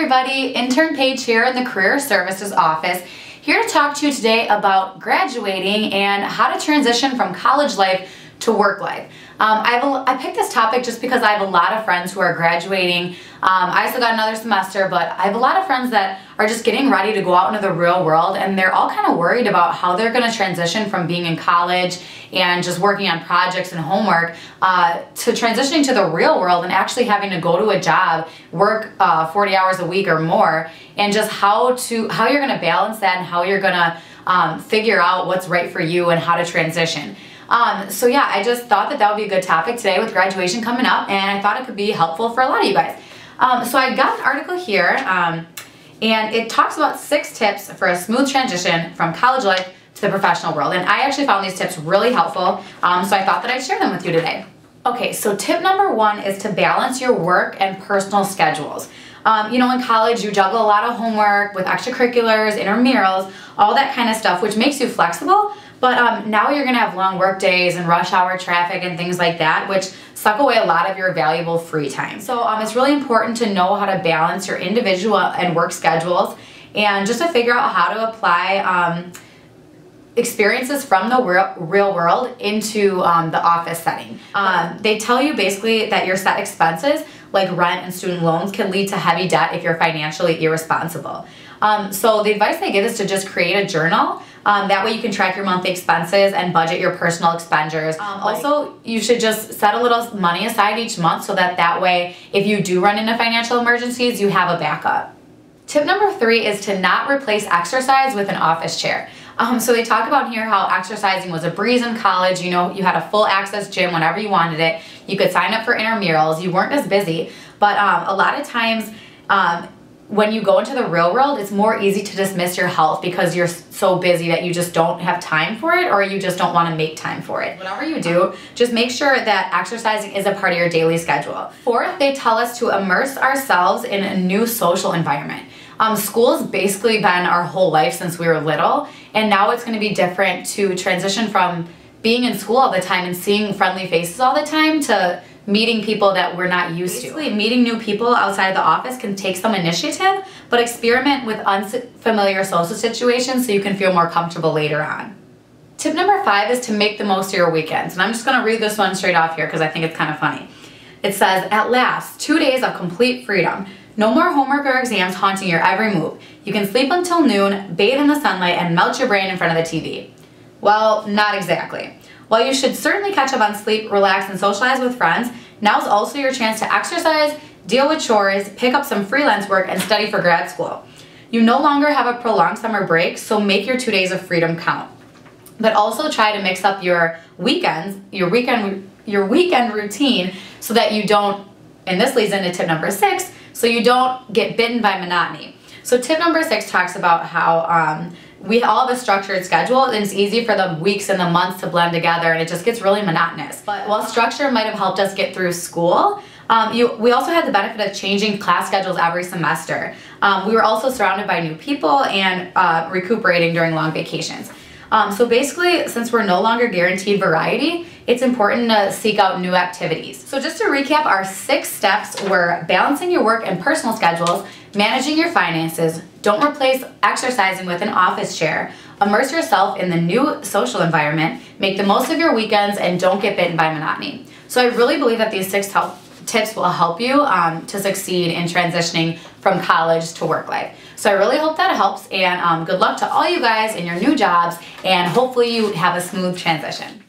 everybody, Intern Paige here in the Career Services office, here to talk to you today about graduating and how to transition from college life to work life. I picked this topic just because I have a lot of friends who are graduating. I still got another semester, but I have a lot of friends that are just getting ready to go out into the real world, and they're all kind of worried about how they're going to transition from being in college and just working on projects and homework to transitioning to the real world and actually having to go to a job, work 40 hours a week or more, and just how you're going to balance that and how you're going to figure out what's right for you and how to transition. So yeah, I just thought that would be a good topic today with graduation coming up, and I thought it could be helpful for a lot of you guys. So I got an article here, and it talks about 6 tips for a smooth transition from college life to the professional world. And I actually found these tips really helpful, so I thought that I'd share them with you today. Okay, so tip number 1 is to balance your work and personal schedules. You know, in college you juggle a lot of homework with extracurriculars, intramurals, all that kind of stuff, which makes you flexible. But now you're going to have long work days and rush hour traffic and things like that, which suck away a lot of your valuable free time. So it's really important to know how to balance your individual and work schedules, and just to figure out how to apply experiences from the real world into the office setting. They tell you basically that your set expenses like rent and student loans can lead to heavy debt if you're financially irresponsible. So the advice they give is to just create a journal. That way you can track your monthly expenses and budget your personal expenditures. Also, you should just set a little money aside each month so that way if you do run into financial emergencies, you have a backup. Tip number 3 is to not replace exercise with an office chair. So they talk about here how exercising was a breeze in college. You know, you had a full access gym whenever you wanted it. You could sign up for intramurals. You weren't as busy, but a lot of times when you go into the real world, it's more easy to dismiss your health because you're so busy that you just don't have time for it, or you just don't want to make time for it. Whatever you do, just make sure that exercising is a part of your daily schedule. 4th, they tell us to immerse ourselves in a new social environment. School's basically been our whole life since we were little, and now it's going to be different to transition from being in school all the time and seeing friendly faces all the time to meeting people that we're not used to. Meeting new people outside the office can take some initiative, but experiment with unfamiliar social situations so you can feel more comfortable later on. Tip number 5 is to make the most of your weekends. And I'm just going to read this one straight off here because I think it's kind of funny. It says, "At last, 2 days of complete freedom. No more homework or exams haunting your every move. You can sleep until noon, bathe in the sunlight, and melt your brain in front of the TV." Well, not exactly. While you should certainly catch up on sleep, relax, and socialize with friends, now's also your chance to exercise, deal with chores, pick up some freelance work, and study for grad school. You no longer have a prolonged summer break, so make your 2 days of freedom count. But also try to mix up your weekends, your weekend routine, so that you don't, and this leads into tip number 6, so you don't get bitten by monotony. So tip number 6 talks about how we all have a structured schedule, and it's easy for the weeks and the months to blend together, and it just gets really monotonous. But while structure might have helped us get through school, we also had the benefit of changing class schedules every semester. We were also surrounded by new people and recuperating during long vacations. So basically, since we're no longer guaranteed variety, it's important to seek out new activities. So just to recap, our 6 steps were balancing your work and personal schedules, managing your finances, don't replace exercising with an office chair, immerse yourself in the new social environment, make the most of your weekends, and don't get bitten by monotony. So I really believe that these 6 tips will help you to succeed in transitioning from college to work life. So I really hope that helps, and good luck to all you guys in your new jobs, and hopefully you have a smooth transition.